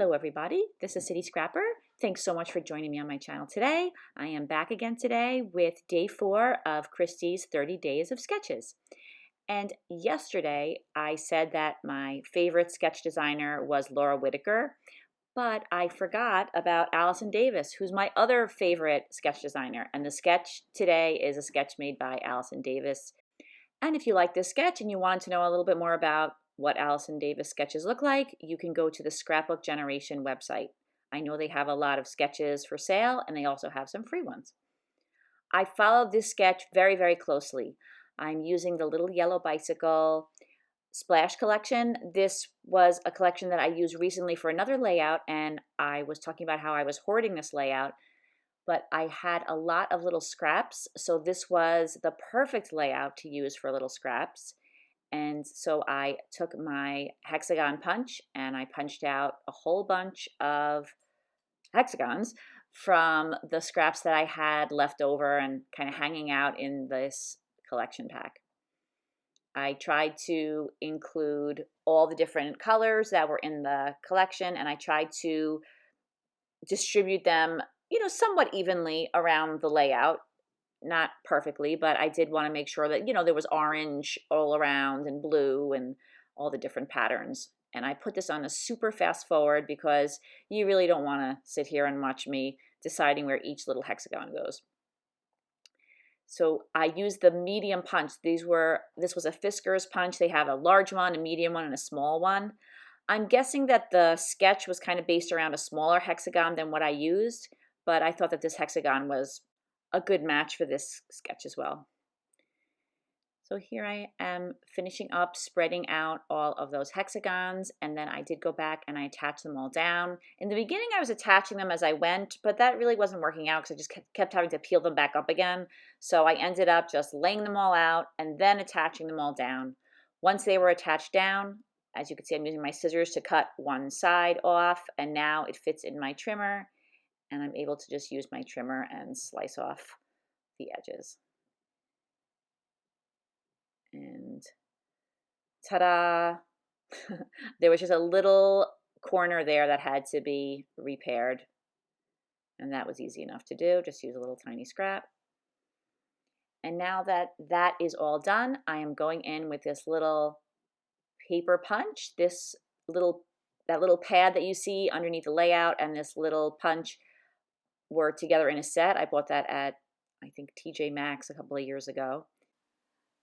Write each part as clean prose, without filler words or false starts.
Hello everybody, this is City Scrapper. Thanks so much for joining me on my channel today. I am back again today with day 4 of Christy's 30 Days of Sketches. And yesterday I said that my favorite sketch designer was Laura Whitaker, but I forgot about Allison Davis, who's my other favorite sketch designer. And the sketch today is a sketch made by Allison Davis. And if you like this sketch and you want to know a little bit more about what Allison Davis sketches look like, you can go to the Scrapbook Generation website. I know they have a lot of sketches for sale and they also have some free ones. I followed this sketch very, very closely. I'm using the Little Yellow Bicycle Splash collection. This was a collection that I used recently for another layout, and I was talking about how I was hoarding this layout, but I had a lot of little scraps, so this was the perfect layout to use for little scraps. And so I took my hexagon punch and I punched out a whole bunch of hexagons from the scraps that I had left over and kind of hanging out in this collection pack. I tried to include all the different colors that were in the collection, and I tried to distribute them, somewhat evenly around the layout. Not perfectly, but I did want to make sure that, there was orange all around and blue and all the different patterns. And I put this on a super fast forward because you really don't want to sit here and watch me deciding where each little hexagon goes. So I used the medium punch. This was a Fisker's punch. They have a large one, a medium one, and a small one. I'm guessing that the sketch was kind of based around a smaller hexagon than what I used, but I thought that this hexagon was a good match for this sketch as well. So here I am finishing up spreading out all of those hexagons, and then I did go back and I attached them all down. In the beginning I was attaching them as I went, but that really wasn't working out because I just kept having to peel them back up again. So I ended up just laying them all out and then attaching them all down. Once they were attached down, as you can see, I'm using my scissors to cut one side off, and now it fits in my trimmer. And I'm able to just use my trimmer and slice off the edges. And ta-da! There was just a little corner there that had to be repaired. And that was easy enough to do. Just use a little tiny scrap. And now that that is all done, I am going in with this little paper punch. That little pad that you see underneath the layout and this little punch were together in a set. I bought that at, I think, TJ Maxx a couple of years ago.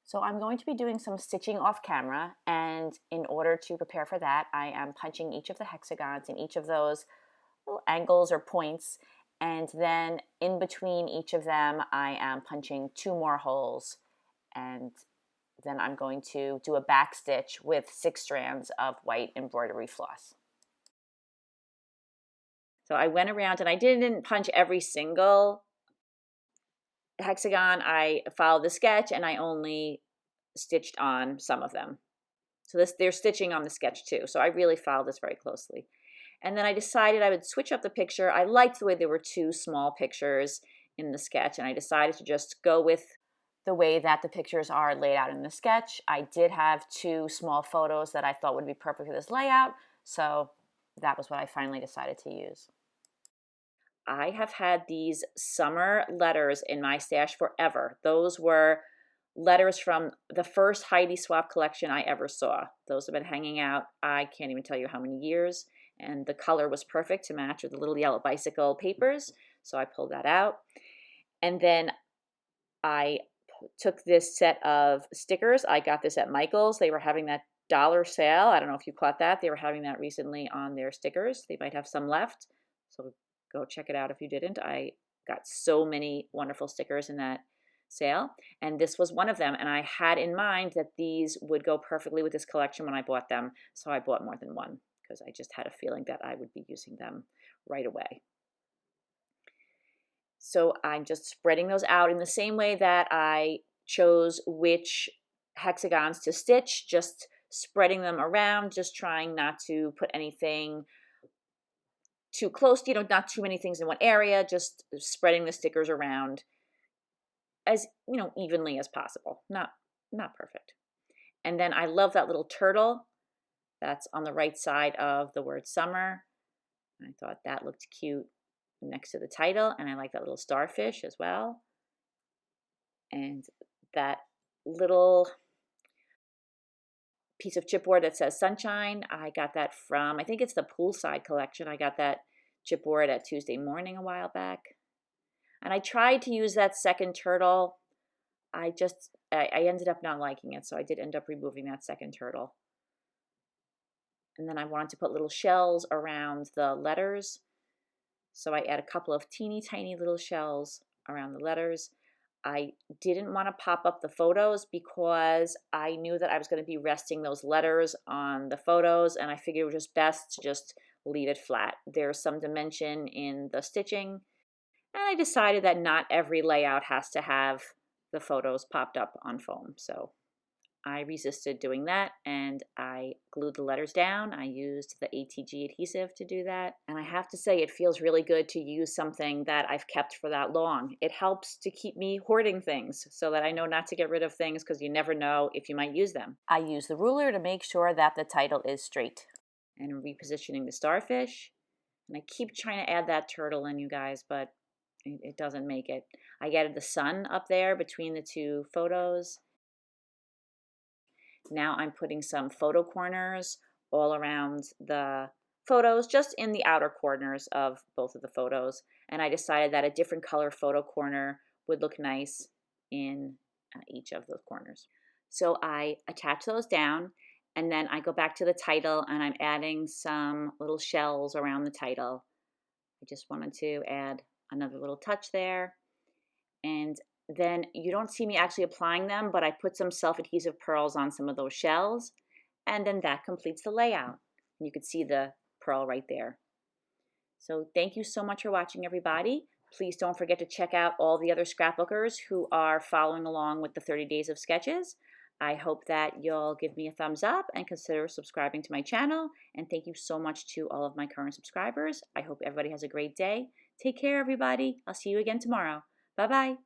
So I'm going to be doing some stitching off camera, and in order to prepare for that, I am punching each of the hexagons in each of those little angles or points, and then in between each of them, I am punching 2 more holes, and then I'm going to do a back stitch with 6 strands of white embroidery floss. So I went around and I didn't punch every single hexagon. I followed the sketch and I only stitched on some of them. So they're stitching on the sketch too. So I really followed this very closely. And then I decided I would switch up the picture. I liked the way there were 2 small pictures in the sketch, and I decided to just go with the way that the pictures are laid out in the sketch. I did have 2 small photos that I thought would be perfect for this layout, so that was what I finally decided to use. I have had these summer letters in my stash forever. Those were letters from the first Heidi Swapp collection I ever saw. Those have been hanging out, I can't even tell you how many years, and the color was perfect to match with the Little Yellow Bicycle papers, so I pulled that out. And then I took this set of stickers. I got this at Michael's. They were having that dollar sale. I don't know if you caught that. They were having that recently on their stickers. They might have some left, so go check it out if you didn't. I got so many wonderful stickers in that sale, and this was one of them, and I had in mind that these would go perfectly with this collection when I bought them, so I bought more than one because I just had a feeling that I would be using them right away. So I'm just spreading those out in the same way that I chose which hexagons to stitch, just spreading them around, just trying not to put anything too close, not too many things in one area, just spreading the stickers around as, evenly as possible. Not perfect. And then I love that little turtle that's on the right side of the word summer. I thought that looked cute next to the title, and I like that little starfish as well. And that little piece of chipboard that says sunshine, I got that from, I think it's the Poolside collection. I got that chipboard at Tuesday Morning a while back. And I tried to use that second turtle. I ended up not liking it, so I did end up removing that second turtle. And then I wanted to put little shells around the letters. So I add a couple of teeny tiny little shells around the letters. I didn't want to pop up the photos because I knew that I was going to be resting those letters on the photos, and I figured it was just best to just leave it flat. There's some dimension in the stitching, and I decided that not every layout has to have the photos popped up on foam. So I resisted doing that, and I glued the letters down. I used the ATG adhesive to do that. And I have to say, it feels really good to use something that I've kept for that long. It helps to keep me hoarding things so that I know not to get rid of things, because you never know if you might use them. I use the ruler to make sure that the title is straight. And I'm repositioning the starfish. And I keep trying to add that turtle in, you guys, but it doesn't make it. I added the sun up there between the two photos. Now I'm putting some photo corners all around the photos, just in the outer corners of both of the photos. And I decided that a different color photo corner would look nice in each of those corners. So I attach those down, and then I go back to the title, and I'm adding some little shells around the title. I just wanted to add another little touch there. And then you don't see me actually applying them, but I put some self-adhesive pearls on some of those shells, and then that completes the layout. You can see the pearl right there. So thank you so much for watching, everybody. Please don't forget to check out all the other scrapbookers who are following along with the 30 days of sketches. I hope that you'll give me a thumbs up and consider subscribing to my channel. And thank you so much to all of my current subscribers. I hope everybody has a great day. Take care, everybody. I'll see you again tomorrow. Bye-bye.